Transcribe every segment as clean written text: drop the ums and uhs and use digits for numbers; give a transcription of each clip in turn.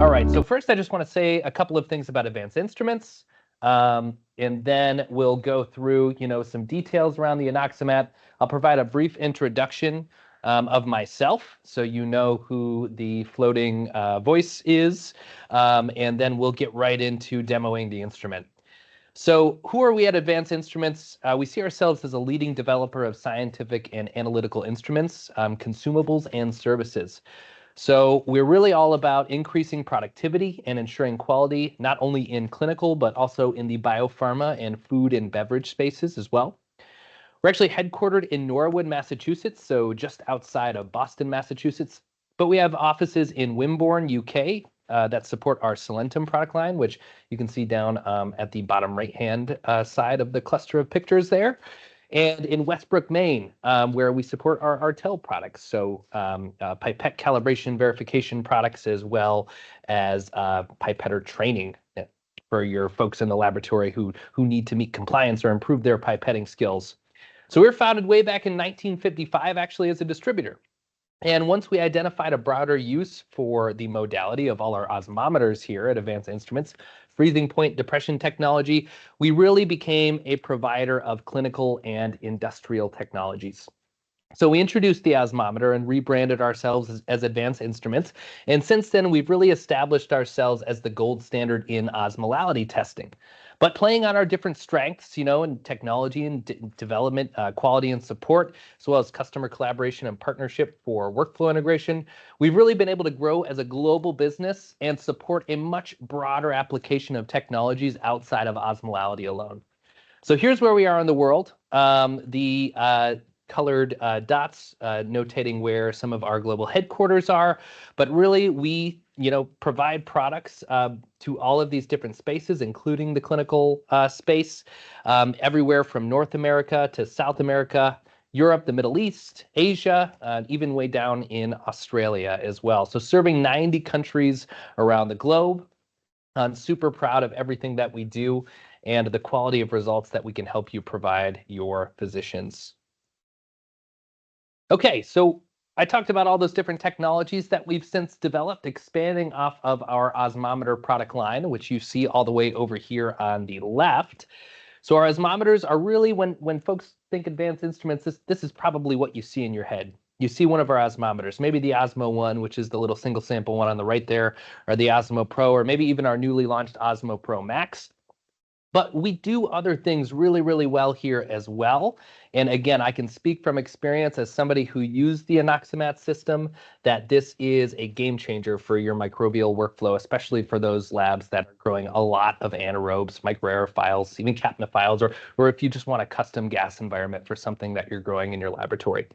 All right, so first I just want to say a couple of things about Advanced Instruments, and then we'll go through, some details around the Anoxomat. I'll provide a brief introduction of myself, so you know who the floating voice is, and then we'll get right into demoing the instrument. So who are we at Advanced Instruments? We see ourselves as a leading developer of scientific and analytical instruments, consumables, and services. So we're really all about increasing productivity and ensuring quality, not only in clinical, but also in the biopharma and food and beverage spaces as well. We're actually headquartered in Norwood, Massachusetts, so just outside of Boston, Massachusetts. But we have offices in Wimborne, UK, that support our Solentum product line, which you can see down at the bottom right-hand side of the cluster of pictures there. And in Westbrook, Maine, where we support our Artel products, so pipette calibration verification products, as well as pipetter training for your folks in the laboratory who need to meet compliance or improve their pipetting skills. So we were founded way back in 1955, actually, as a distributor. And once we identified a broader use for the modality of all our osmometers here at Advanced Instruments, freezing point depression technology, we really became a provider of clinical and industrial technologies. So we introduced the osmometer and rebranded ourselves as Advanced Instruments. And since then, we've really established ourselves as the gold standard in osmolality testing. But playing on our different strengths, in technology and development, quality and support, as well as customer collaboration and partnership for workflow integration, we've really been able to grow as a global business and support a much broader application of technologies outside of osmolality alone. So here's where we are in the world. The colored dots notating where some of our global headquarters are, but really we provide products to all of these different spaces, including the clinical space, everywhere from North America to South America, Europe, the Middle East, Asia, even way down in Australia as well. So serving 90 countries around the globe. I'm super proud of everything that we do and the quality of results that we can help you provide your physicians. Okay, so I talked about all those different technologies that we've since developed, expanding off of our osmometer product line, which you see all the way over here on the left. So our osmometers are really, when folks think Advanced Instruments, this is probably what you see in your head. You see one of our osmometers, maybe the Osmo One, which is the little single sample one on the right there, or the Osmo Pro, or maybe even our newly launched Osmo Pro Max. But we do other things really, really well here as well. And again, I can speak from experience as somebody who used the Anoxomat system that this is a game changer for your microbial workflow, especially for those labs that are growing a lot of anaerobes, microaerophiles, even capnophiles, or if you just want a custom gas environment for something that you're growing in your laboratory.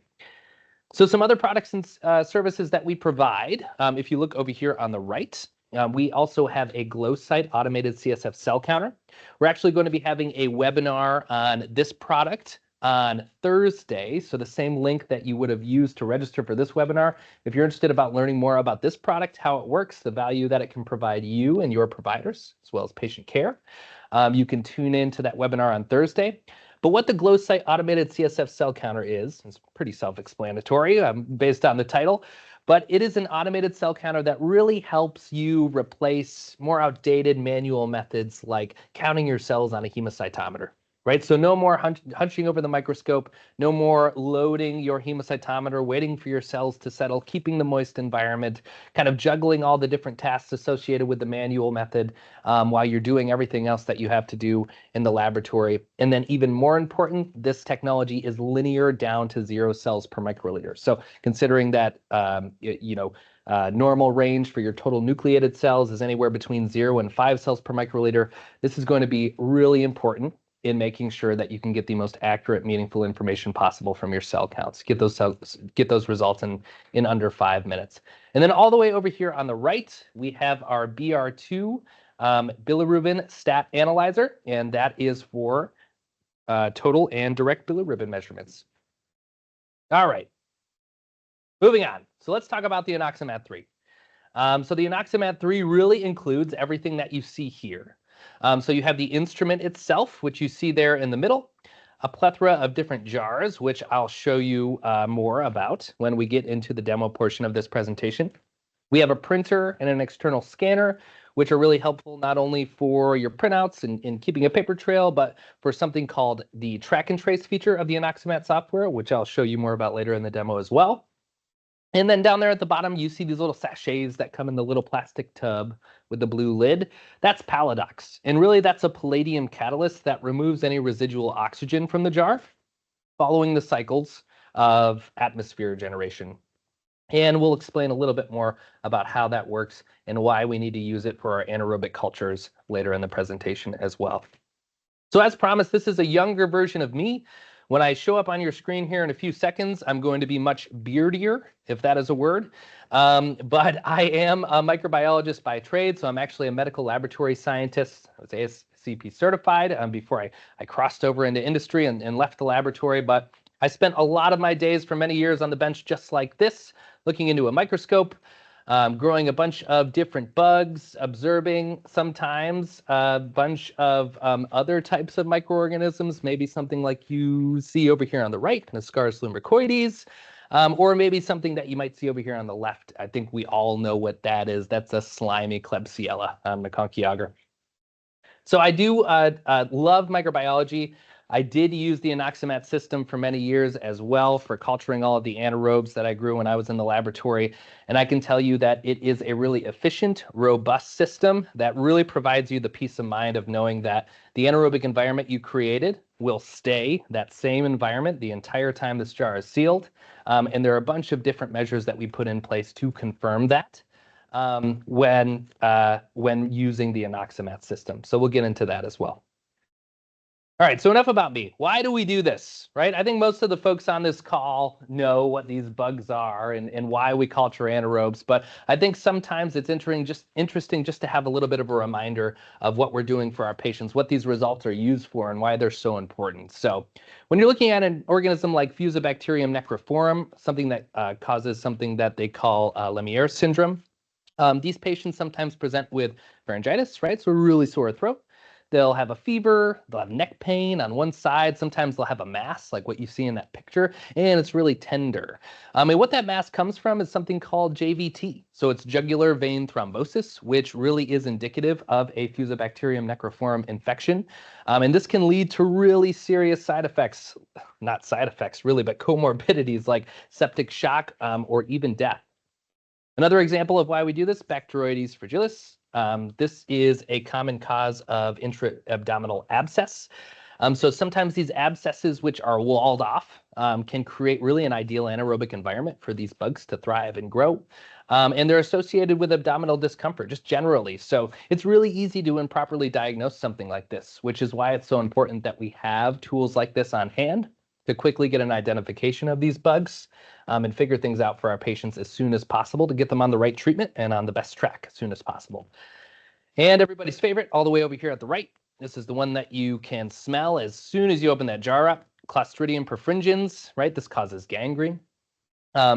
So some other products and services that we provide, if you look over here on the right, we also have a glow site automated CSF cell counter. We're actually going to be having a webinar on this product on Thursday. So the same link that you would have used to register for this webinar. If you're interested about learning more about this product, how it works, the value that it can provide you and your providers, as well as patient care, you can tune in to that webinar on Thursday. But what the glow site automated CSF cell counter is pretty self-explanatory based on the title. But it is an automated cell counter that really helps you replace more outdated manual methods like counting your cells on a hemocytometer, right? So no more hunching over the microscope, no more loading your hemocytometer, waiting for your cells to settle, keeping the moist environment, kind of juggling all the different tasks associated with the manual method while you're doing everything else that you have to do in the laboratory. And then even more important, this technology is linear down to 0 cells per microliter. So considering that, normal range for your total nucleated cells is anywhere between 0 and 5 cells per microliter, this is going to be really important in making sure that you can get the most accurate, meaningful information possible from your cell counts. Get those results in under 5 minutes. And then all the way over here on the right, we have our BR2 bilirubin stat analyzer, and that is for total and direct bilirubin measurements. All right, moving on. So let's talk about the Anoxomat III. So the Anoxomat III really includes everything that you see here. So you have the instrument itself, which you see there in the middle, a plethora of different jars, which I'll show you more about when we get into the demo portion of this presentation. We have a printer and an external scanner, which are really helpful not only for your printouts and keeping a paper trail, but for something called the track and trace feature of the Anoxomat software, which I'll show you more about later in the demo as well. And then down there at the bottom, you see these little sachets that come in the little plastic tub with the blue lid. That's Palladox. And really, that's a palladium catalyst that removes any residual oxygen from the jar, following the cycles of atmosphere generation. And we'll explain a little bit more about how that works and why we need to use it for our anaerobic cultures later in the presentation as well. So as promised, this is a younger version of me. When I show up on your screen here in a few seconds, I'm going to be much beardier, if that is a word. But I am a microbiologist by trade, so I'm actually a medical laboratory scientist. I was ASCP certified before I crossed over into industry and left the laboratory. But I spent a lot of my days for many years on the bench just like this, looking into a microscope, growing a bunch of different bugs, observing sometimes a bunch of other types of microorganisms, maybe something like you see over here on the right, Nascaris lumbricoides, or maybe something that you might see over here on the left. I think we all know what that is. That's a slimy Klebsiella, McConkey agar. So I do love microbiology. I did use the Anoxomat system for many years as well for culturing all of the anaerobes that I grew when I was in the laboratory. And I can tell you that it is a really efficient, robust system that really provides you the peace of mind of knowing that the anaerobic environment you created will stay that same environment the entire time this jar is sealed. And there are a bunch of different measures that we put in place to confirm that when using the Anoxomat system. So we'll get into that as well. All right, so enough about me. Why do we do this, right? I think most of the folks on this call know what these bugs are and why we culture anaerobes, but I think sometimes it's interesting just to have a little bit of a reminder of what we're doing for our patients, what these results are used for, and why they're so important. So when you're looking at an organism like Fusobacterium necrophorum, something that causes something that they call Lemierre syndrome, these patients sometimes present with pharyngitis, right? So a really sore throat. They'll have a fever, they'll have neck pain on one side, sometimes they'll have a mass like what you see in that picture, and it's really tender. And what that mass comes from is something called JVT. So it's jugular vein thrombosis, which really is indicative of a Fusobacterium necrophorum infection. And this can lead to really serious side effects, not side effects really, but comorbidities like septic shock or even death. Another example of why we do this, Bacteroides fragilis. This is a common cause of intra-abdominal abscess. So sometimes these abscesses, which are walled off, can create really an ideal anaerobic environment for these bugs to thrive and grow. And they're associated with abdominal discomfort, just generally. So it's really easy to improperly diagnose something like this, which is why it's so important that we have tools like this on hand to quickly get an identification of these bugs and figure things out for our patients as soon as possible to get them on the right treatment and on the best track as soon as possible. And everybody's favorite, all the way over here at the right, this is the one that you can smell as soon as you open that jar up, Clostridium perfringens, right? This causes gangrene.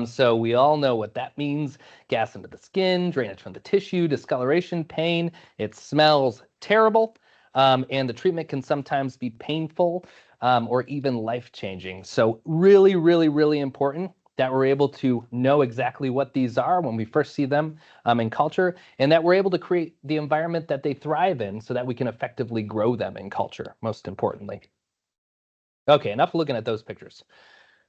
So we all know what that means. Gas into the skin, drainage from the tissue, discoloration, pain. It smells terrible. And the treatment can sometimes be painful or even life-changing. So really, really, really important that we're able to know exactly what these are when we first see them in culture, and that we're able to create the environment that they thrive in so that we can effectively grow them in culture, most importantly. Okay, enough looking at those pictures.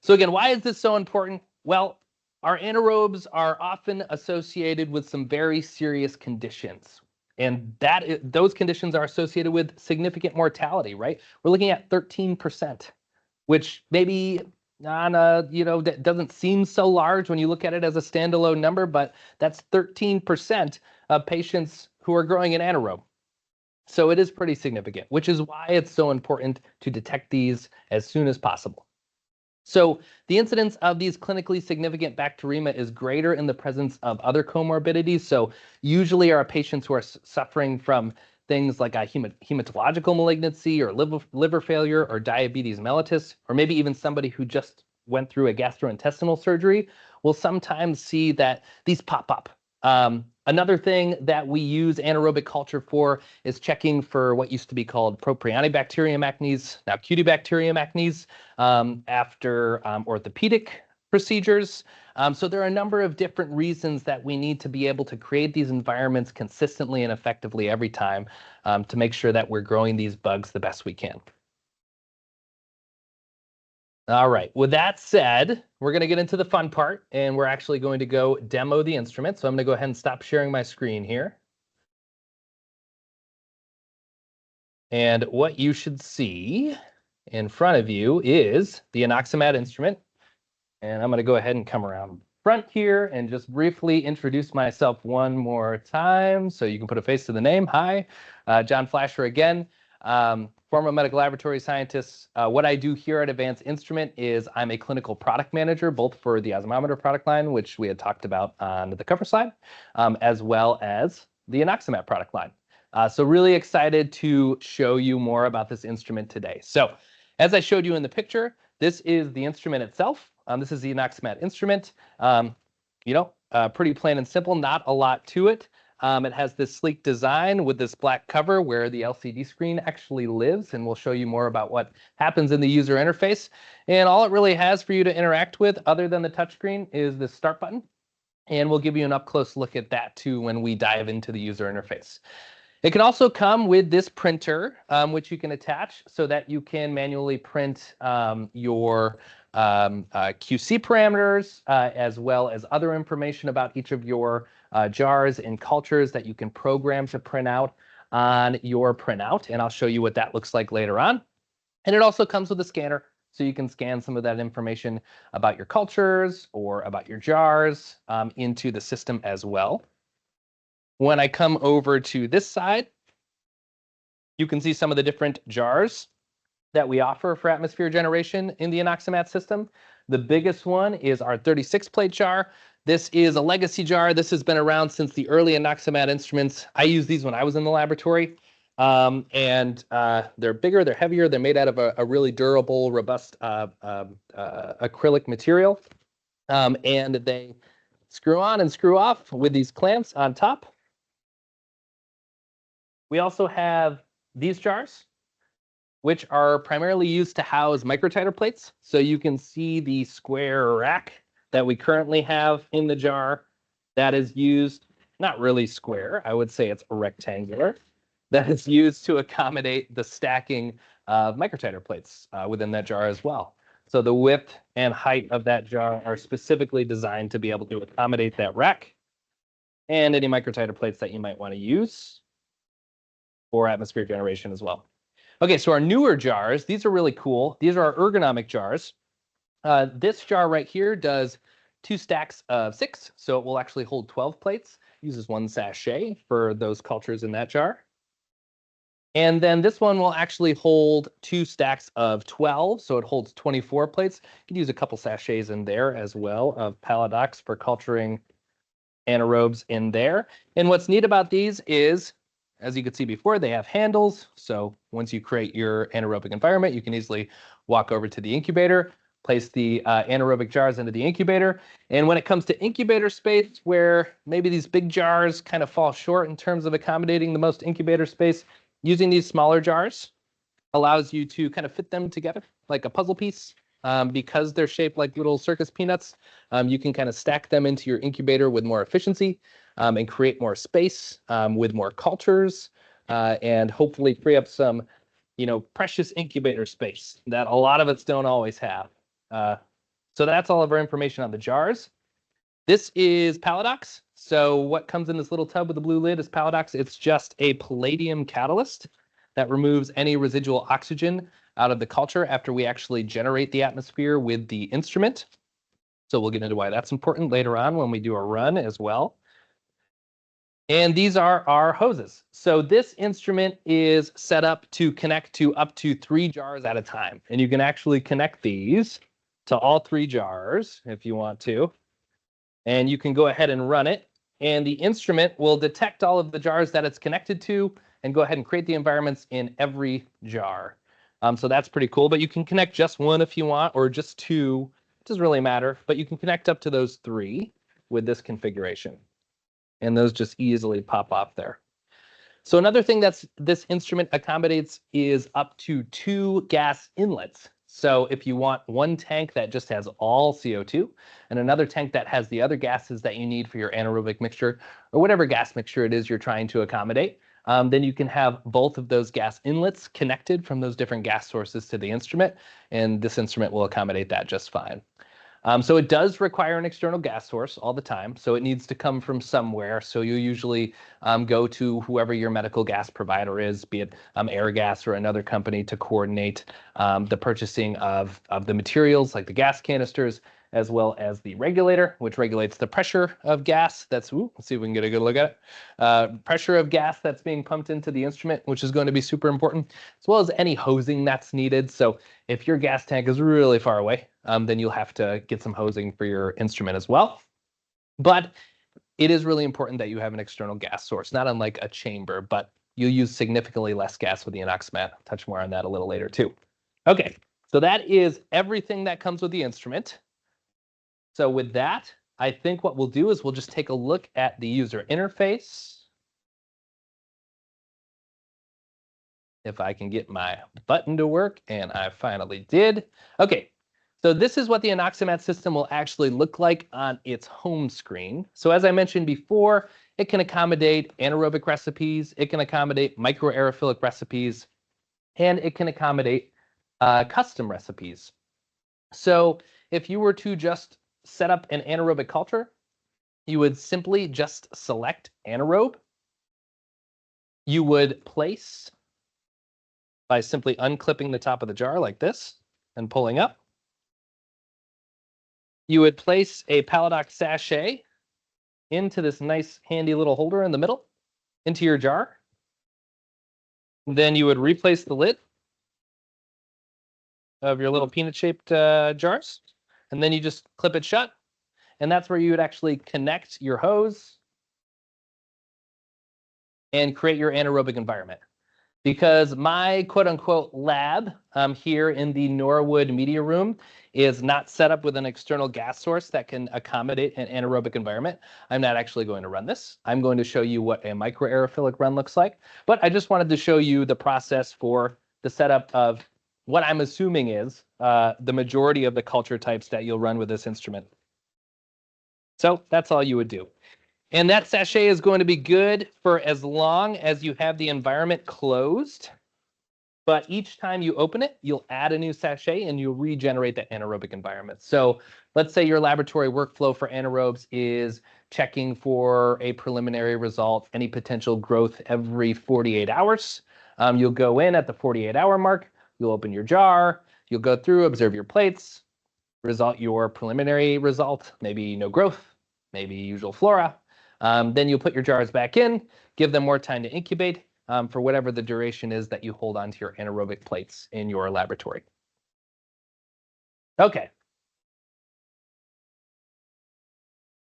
So again, why is this so important? Well, our anaerobes are often associated with some very serious conditions. And those conditions are associated with significant mortality, right? We're looking at 13%, which maybe that doesn't seem so large when you look at it as a standalone number, but that's 13% of patients who are growing an anaerobe. So it is pretty significant, which is why it's so important to detect these as soon as possible. So the incidence of these clinically significant bacteremia is greater in the presence of other comorbidities. So usually our patients who are suffering from things like a hematological malignancy or liver failure or diabetes mellitus, or maybe even somebody who just went through a gastrointestinal surgery, will sometimes see that these pop up. Another thing that we use anaerobic culture for is checking for what used to be called Propionibacterium acnes, now Cutibacterium acnes, after orthopedic procedures. So there are a number of different reasons that we need to be able to create these environments consistently and effectively every time to make sure that we're growing these bugs the best we can. All right, with that said, we're going to get into the fun part, and we're actually going to go demo the instrument. So I'm going to go ahead and stop sharing my screen here. And what you should see in front of you is the Anoxomat instrument. And I'm going to go ahead and come around front here and just briefly introduce myself one more time so you can put a face to the name. Hi, John Flasher again. Former medical laboratory scientist. What I do here at Advanced Instrument is I'm a clinical product manager, both for the osmometer product line, which we had talked about on the cover slide, as well as the Anoxomat product line. So really excited to show you more about this instrument today. So as I showed you in the picture, this is the instrument itself. This is the Anoxomat instrument. Pretty plain and simple, not a lot to it. It has this sleek design with this black cover where the LCD screen actually lives, and we'll show you more about what happens in the user interface. And all it really has for you to interact with, other than the touchscreen, is the start button. And we'll give you an up-close look at that too when we dive into the user interface. It can also come with this printer, which you can attach so that you can manually print your QC parameters, as well as other information about each of your jars and cultures that you can program to print out on your printout. And I'll show you what that looks like later on. And it also comes with a scanner, so you can scan some of that information about your cultures or about your jars into the system as well. When I come over to this side, you can see some of the different jars that we offer for atmosphere generation in the Anoxomat system. The biggest one is our 36-plate jar. This is a legacy jar. This has been around since the early Anoxomat instruments. I used these when I was in the laboratory. And they're bigger, they're heavier, they're made out of a really durable, robust acrylic material. And they screw on and screw off with these clamps on top. We also have these jars, which are primarily used to house microtiter plates. So you can see the square rack that we currently have in the jar that is used, not really square, I would say it's rectangular, that is used to accommodate the stacking of microtiter plates within that jar as well. So the width and height of that jar are specifically designed to be able to accommodate that rack and any microtiter plates that you might want to use for atmosphere generation as well. Okay, so our newer jars, these are really cool. These are our ergonomic jars. This jar right here does 2 stacks of 6, so it will actually hold 12 plates. Uses 1 sachet for those cultures in that jar. And then this one will actually hold 2 stacks of 12, so it holds 24 plates. You can use a couple sachets in there as well of Palladox for culturing anaerobes in there. And what's neat about these is, as you could see before, they have handles. So once you create your anaerobic environment, you can easily walk over to the incubator, place the anaerobic jars into the incubator. And when it comes to incubator space, where maybe these big jars kind of fall short in terms of accommodating the most incubator space, using these smaller jars allows you to kind of fit them together like a puzzle piece. Because they're shaped like little circus peanuts, you can kind of stack them into your incubator with more efficiency and create more space with more cultures and hopefully free up some, precious incubator space that a lot of us don't always have. So that's all of our information on the jars. This is Palladox. So what comes in this little tub with the blue lid is Palladox. It's just a palladium catalyst that removes any residual oxygen out of the culture after we actually generate the atmosphere with the instrument. So we'll get into why that's important later on when we do a run as well. And these are our hoses. So this instrument is set up to connect to up to 3 jars at a time. And you can actually connect these to all 3 jars if you want to. And you can go ahead and run it. And the instrument will detect all of the jars that it's connected to and go ahead and create the environments in every jar. So that's pretty cool, but you can connect just 1 if you want, or just 2. It doesn't really matter, but you can connect up to those 3 with this configuration. And those just easily pop off there. So another thing that's this instrument accommodates is up to 2 gas inlets. So if you want one tank that just has all CO2 and another tank that has the other gases that you need for your anaerobic mixture or whatever gas mixture it is you're trying to accommodate, then you can have both of those gas inlets connected from those different gas sources to the instrument, and this instrument will accommodate that just fine. So it does require an external gas source all the time, so it needs to come from somewhere. So you usually go to whoever your medical gas provider is, be it Airgas or another company, to coordinate the purchasing of the materials like the gas canisters, as well as the regulator, which regulates the pressure of gas. Let's see if we can get a good look at it. Pressure of gas that's being pumped into the instrument, which is going to be super important, as well as any hosing that's needed. So if your gas tank is really far away, then you'll have to get some hosing for your instrument as well. But it is really important that you have an external gas source, not unlike a chamber, but you'll use significantly less gas with the Anoxomat. I'll touch more on that a little later too. Okay, so that is everything that comes with the instrument. So with that, I think what we'll do is we'll just take a look at the user interface. If I can get my button to work, and I finally did. Okay, so this is what the Anoxomat system will actually look like on its home screen. So as I mentioned before, it can accommodate anaerobic recipes, it can accommodate microaerophilic recipes, and it can accommodate custom recipes. So if you were to just set up an anaerobic culture, you would simply just select anaerobe. You would place by simply unclipping the top of the jar like this and pulling up. You would place a Palladox sachet into this nice handy little holder in the middle, into your jar. Then you would replace the lid of your little peanut-shaped jars, and then you just clip it shut. And that's where you would actually connect your hose and create your anaerobic environment. Because my quote-unquote lab here in the Norwood media room is not set up with an external gas source that can accommodate an anaerobic environment, I'm not actually going to run this. I'm going to show you what a microaerophilic run looks like. But I just wanted to show you the process for the setup of what I'm assuming is the majority of the culture types that you'll run with this instrument. So that's all you would do. And that sachet is going to be good for as long as you have the environment closed. But each time you open it, you'll add a new sachet and you'll regenerate that anaerobic environment. So let's say your laboratory workflow for anaerobes is checking for a preliminary result, any potential growth every 48 hours. You'll go in at the 48-hour mark, you'll open your jar, you'll go through, observe your plates, your preliminary result, maybe no growth, maybe usual flora. Then you'll put your jars back in, give them more time to incubate for whatever the duration is that you hold onto your anaerobic plates in your laboratory. Okay.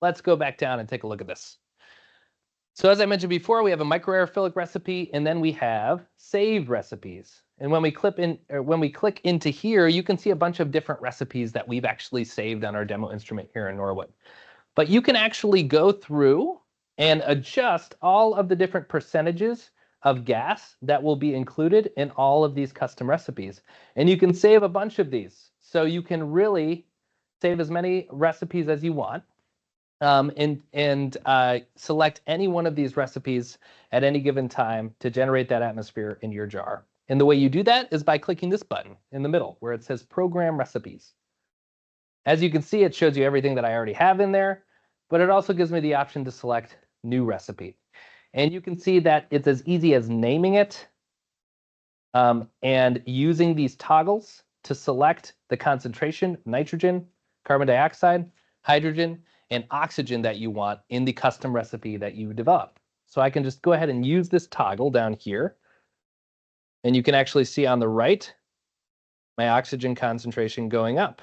Let's go back down and take a look at this. So as I mentioned before, we have a microaerophilic recipe, and then we have saved recipes. And when we click into here, you can see a bunch of different recipes that we've actually saved on our demo instrument here in Norwood. But you can actually go through and adjust all of the different percentages of gas that will be included in all of these custom recipes. And you can save a bunch of these. So you can really save as many recipes as you want and select any one of these recipes at any given time to generate that atmosphere in your jar. And the way you do that is by clicking this button in the middle where it says Program Recipes. As you can see, it shows you everything that I already have in there, but it also gives me the option to select New Recipe. And you can see that it's as easy as naming it and using these toggles to select the concentration of nitrogen, carbon dioxide, hydrogen, and oxygen that you want in the custom recipe that you develop. So I can just go ahead and use this toggle down here. And you can actually see on the right, my oxygen concentration going up.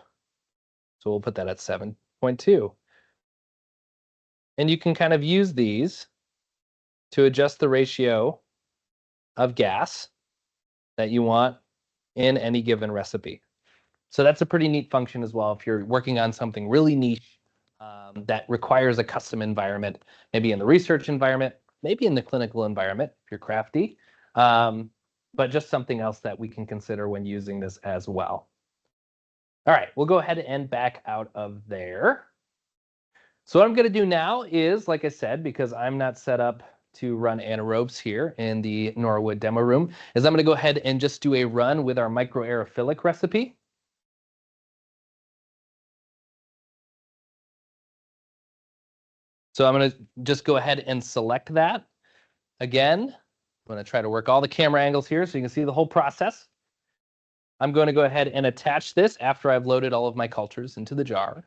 So we'll put that at 7.2. And you can kind of use these to adjust the ratio of gas that you want in any given recipe. So that's a pretty neat function as well if you're working on something really niche that requires a custom environment, maybe in the research environment, maybe in the clinical environment if you're crafty, but just something else that we can consider when using this as well. All right, we'll go ahead and back out of there. So what I'm going to do now is, like I said, because I'm not set up to run anaerobes here in the Norwood demo room, is I'm going to go ahead and just do a run with our microaerophilic recipe. So I'm going to just go ahead and select that. Again, I'm going to try to work all the camera angles here so you can see the whole process. I'm going to go ahead and attach this after I've loaded all of my cultures into the jar.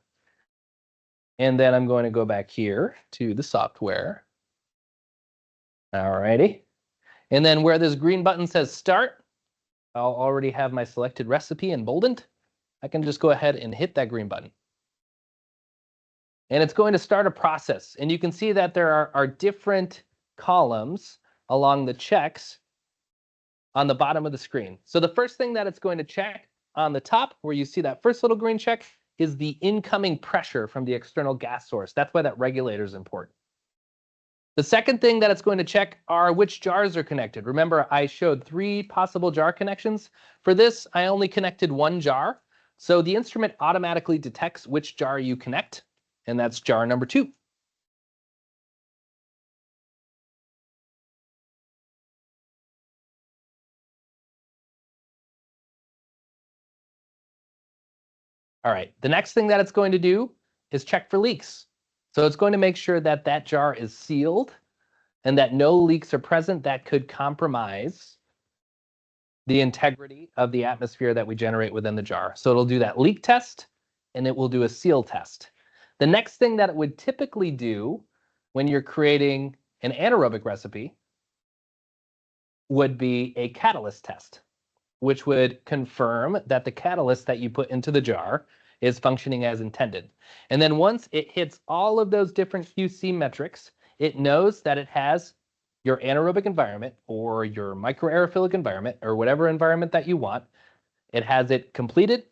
And then I'm going to go back here to the software. All righty. And then where this green button says start, I'll already have my selected recipe emboldened. I can just go ahead and hit that green button. And it's going to start a process. And you can see that there are different columns along the checks on the bottom of the screen. So the first thing that it's going to check on the top, where you see that first little green check, is the incoming pressure from the external gas source. That's why that regulator is important. The second thing that it's going to check are which jars are connected. Remember, I showed 3 possible jar connections. For this, I only connected 1 jar. So the instrument automatically detects which jar you connect, and that's jar number 2. All right, the next thing that it's going to do is check for leaks. So it's going to make sure that that jar is sealed and that no leaks are present that could compromise the integrity of the atmosphere that we generate within the jar. So it'll do that leak test and it will do a seal test. The next thing that it would typically do when you're creating an anaerobic recipe would be a catalyst test, which would confirm that the catalyst that you put into the jar is functioning as intended. And then once it hits all of those different QC metrics, it knows that it has your anaerobic environment or your microaerophilic environment or whatever environment that you want. It has it completed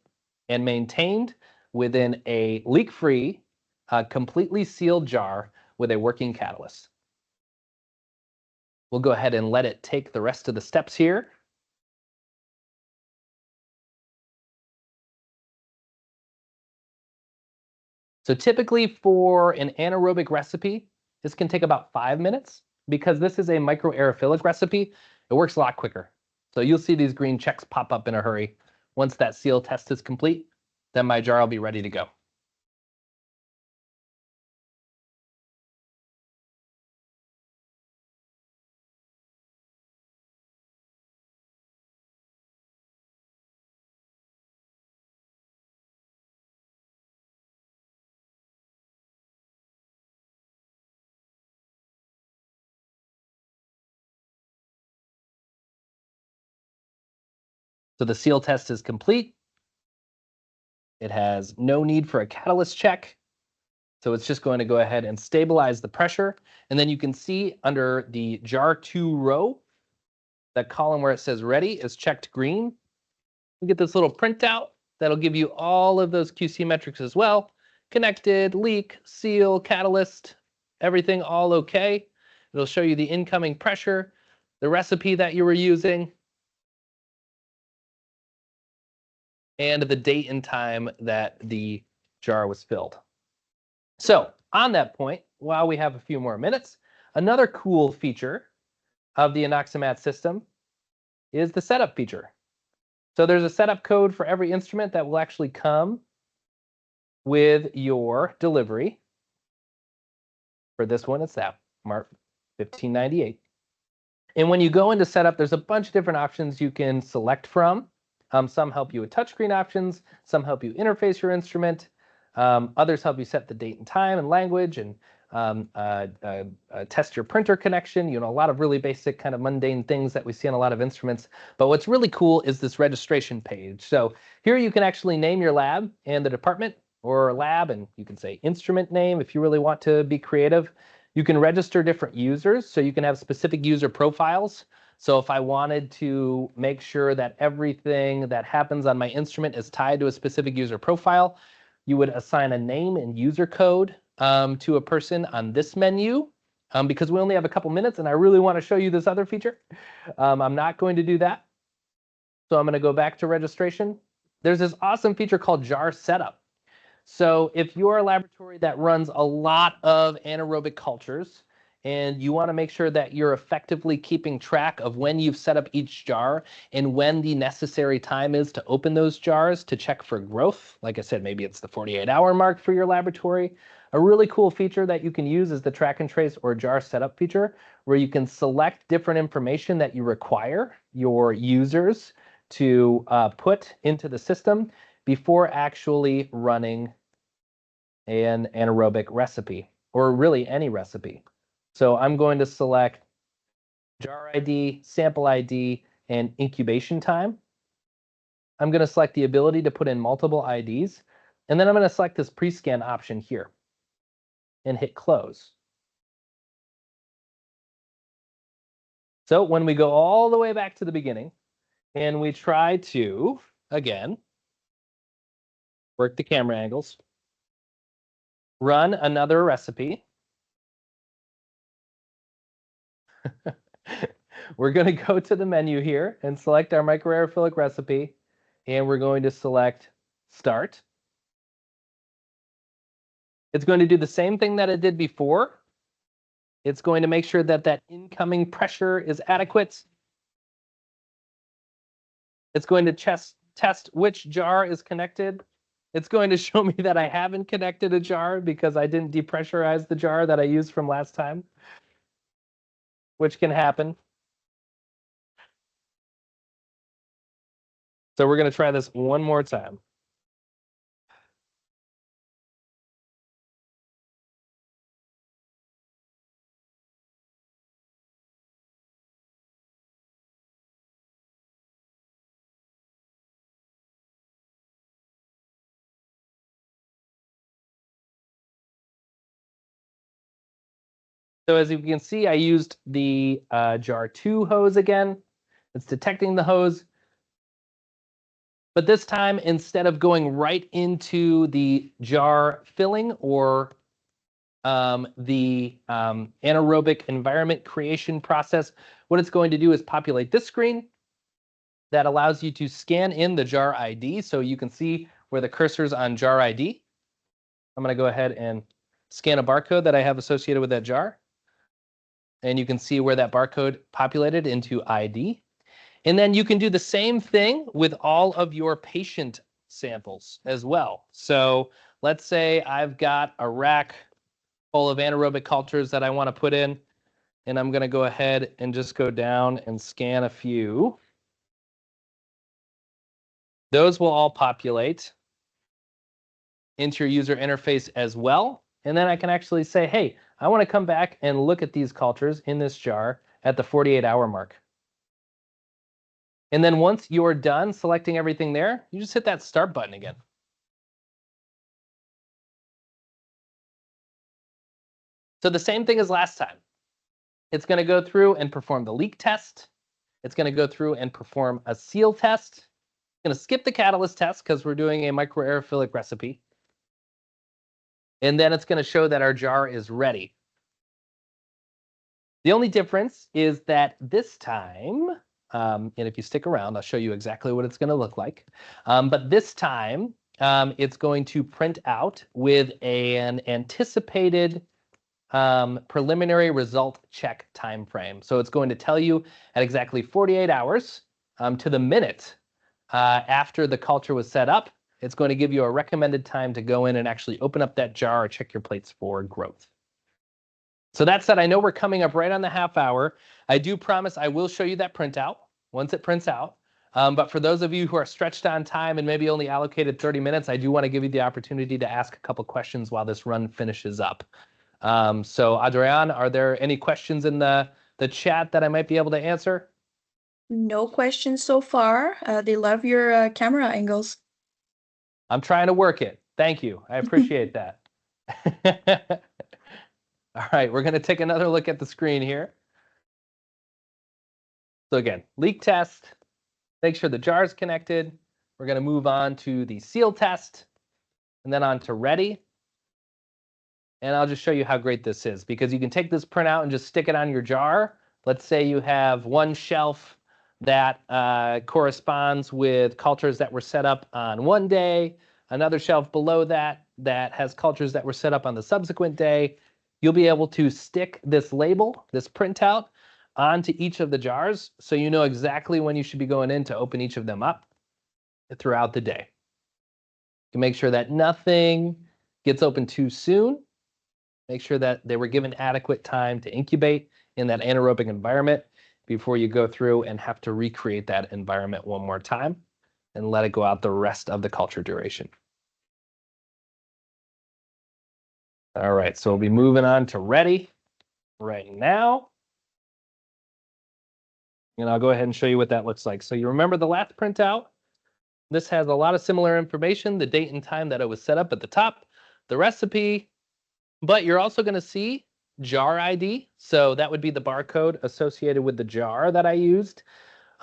and maintained within a leak-free, completely sealed jar with a working catalyst. We'll go ahead and let it take the rest of the steps here. So typically for an anaerobic recipe, this can take about 5 minutes. Because this is a microaerophilic recipe, it works a lot quicker. So you'll see these green checks pop up in a hurry. Once that seal test is complete, then my jar will be ready to go. So the seal test is complete. It has no need for a catalyst check. So it's just going to go ahead and stabilize the pressure. And then you can see under the jar 2 row, that column where it says ready is checked green. You get this little printout that'll give you all of those QC metrics as well. Connected, leak, seal, catalyst, everything all okay. It'll show you the incoming pressure, the recipe that you were using, and the date and time that the jar was filled. So on that point, while we have a few more minutes, another cool feature of the Anoxomat system is the setup feature. So there's a setup code for every instrument that will actually come with your delivery. For this one, it's that Mark 1598. And when you go into setup, there's a bunch of different options you can select from. Some help you with touchscreen options, some help you interface your instrument, others help you set the date and time and language and test your printer connection, you know, a lot of really basic kind of mundane things that we see on a lot of instruments. But what's really cool is this registration page. So here you can actually name your lab and the department or lab, and you can say instrument name if you really want to be creative. You can register different users, so you can have specific user profiles. So if I wanted to make sure that everything that happens on my instrument is tied to a specific user profile, you would assign a name and user code to a person on this menu. Because we only have a couple minutes and I really want to show you this other feature, I'm not going to do that. So I'm going to go back to registration. there's this awesome feature called jar setup. So if you're a laboratory that runs a lot of anaerobic cultures, and you want to make sure that you're effectively keeping track of when you've set up each jar and when the necessary time is to open those jars to check for growth. Like I said, maybe it's the 48-hour mark for your laboratory. A really cool feature that you can use is the track and trace or jar setup feature, where you can select different information that you require your users to put into the system before actually running an anaerobic recipe, or really any recipe. So I'm going to select jar ID, sample ID, and incubation time. I'm going to select the ability to put in multiple IDs, and then I'm going to select this pre-scan option here and hit close. So when we go all the way back to the beginning and we try to, again, work the camera angles, run another recipe, we're going to go to the menu here and select our microaerophilic recipe, and we're going to select Start. It's going to do the same thing that it did before. It's going to make sure that that incoming pressure is adequate. It's going to test which jar is connected. It's going to show me that I haven't connected a jar because I didn't depressurize the jar that I used from last time, which can happen. So we're going to try this one more time. So as you can see, I used the jar 2 hose again. It's detecting the hose. But this time, instead of going right into the jar filling or the anaerobic environment creation process, what it's going to do is populate this screen that allows you to scan in the jar ID so you can see where the cursor's on jar ID. I'm going to go ahead and scan a barcode that I have associated with that jar. And you can see where that barcode populated into ID. And then you can do the same thing with all of your patient samples as well. So let's say I've got a rack full of anaerobic cultures that I want to put in, and I'm going to go ahead and just go down and scan a few. Those will all populate into your user interface as well. And then I can actually say, hey, I want to come back and look at these cultures in this jar at the 48-hour mark. And then once you're done selecting everything there, you just hit that start button again. So the same thing as last time. It's going to go through and perform the leak test. It's going to go through and perform a seal test. It's going to skip the catalyst test because we're doing a microaerophilic recipe. And then it's going to show that our jar is ready. The only difference is that this time, and if you stick around, I'll show you exactly what it's going to look like. But this time, it's going to print out with an anticipated preliminary result check time frame. So it's going to tell you at exactly 48 hours to the minute after the culture was set up. It's going to give you a recommended time to go in and actually open up that jar or check your plates for growth. So that said, I know we're coming up right on the half hour. I do promise I will show you that printout once it prints out. But for those of you who are stretched on time and maybe only allocated 30 minutes, I do want to give you the opportunity to ask a couple questions while this run finishes up. So Adrian, are there any questions in the chat that I might be able to answer? No questions so far. They love your camera angles. I'm trying to work it. Thank you. I appreciate that. All right, we're going to take another look at the screen here. So again, leak test, make sure the jar is connected. We're going to move on to the seal test and then on to ready. And I'll just show you how great this is, because you can take this printout and just stick it on your jar. Let's say you have one shelf that corresponds with cultures that were set up on one day, another shelf below that that has cultures that were set up on the subsequent day. You'll be able to stick this label, this printout, onto each of the jars so you know exactly when you should be going in to open each of them up throughout the day. You can make sure that nothing gets open too soon. Make sure that they were given adequate time to incubate in that anaerobic environment before you go through and have to recreate that environment one more time and let it go out the rest of the culture duration. All right, so we'll be moving on to ready right now. And I'll go ahead and show you what that looks like. So you remember the last printout? This has a lot of similar information, the date and time that it was set up at the top, the recipe, but you're also going to see jar ID. So that would be the barcode associated with the jar that I used.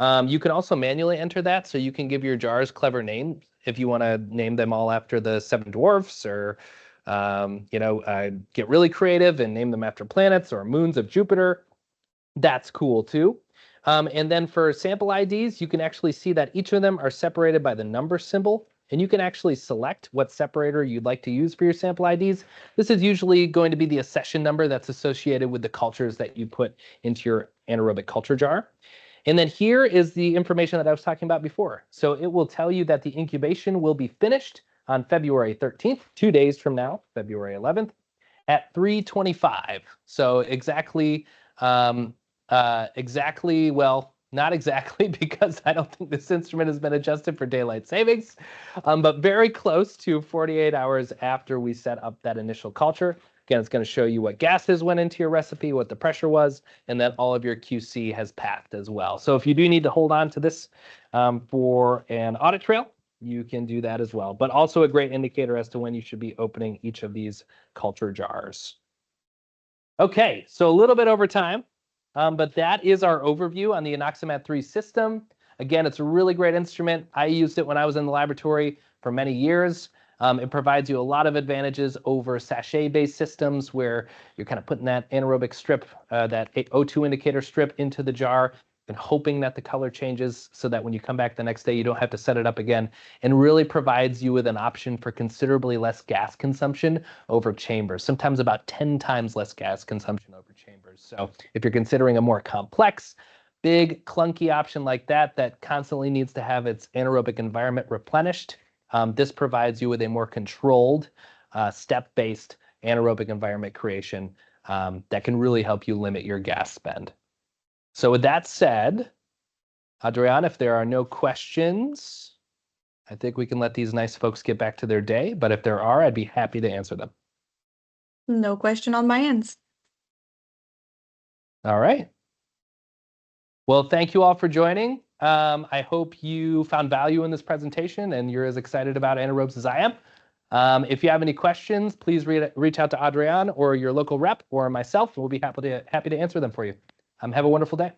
You can also manually enter that, so you can give your jars clever names if you want to name them all after the 7 dwarfs, or get really creative and name them after planets or moons of Jupiter. That's cool too. And then for sample IDs, you can actually see that each of them are separated by the number symbol, and you can actually select what separator you'd like to use for your sample IDs. This is usually going to be the accession number that's associated with the cultures that you put into your anaerobic culture jar. And then here is the information that I was talking about before. So it will tell you that the incubation will be finished on February 13th, 2 days from now, February 11th, at 3:25. So exactly, well, not exactly, because I don't think this instrument has been adjusted for daylight savings, but very close to 48 hours after we set up that initial culture. Again, it's going to show you what gases went into your recipe, what the pressure was, and that all of your QC has passed as well. So if you do need to hold on to this for an audit trail, you can do that as well. But also a great indicator as to when you should be opening each of these culture jars. Okay, so a little bit over time, but that is our overview on the Anoxomat III system. Again, it's a really great instrument. I used it when I was in the laboratory for many years. It provides you a lot of advantages over sachet-based systems where you're kind of putting that anaerobic strip, that O2 indicator strip into the jar and hoping that the color changes so that when you come back the next day, you don't have to set it up again, and really provides you with an option for considerably less gas consumption over chambers, sometimes about 10 times less gas consumption over chambers. So if you're considering a more complex, big, clunky option like that, that constantly needs to have its anaerobic environment replenished, this provides you with a more controlled, step-based anaerobic environment creation that can really help you limit your gas spend. So with that said, Adrian, if there are no questions, I think we can let these nice folks get back to their day. But if there are, I'd be happy to answer them. No question on my end. All right. Well, thank you all for joining. I hope you found value in this presentation and you're as excited about anaerobes as I am. If you have any questions, please reach out to Adrian or your local rep or myself, and we'll be happy to answer them for you. Have a wonderful day.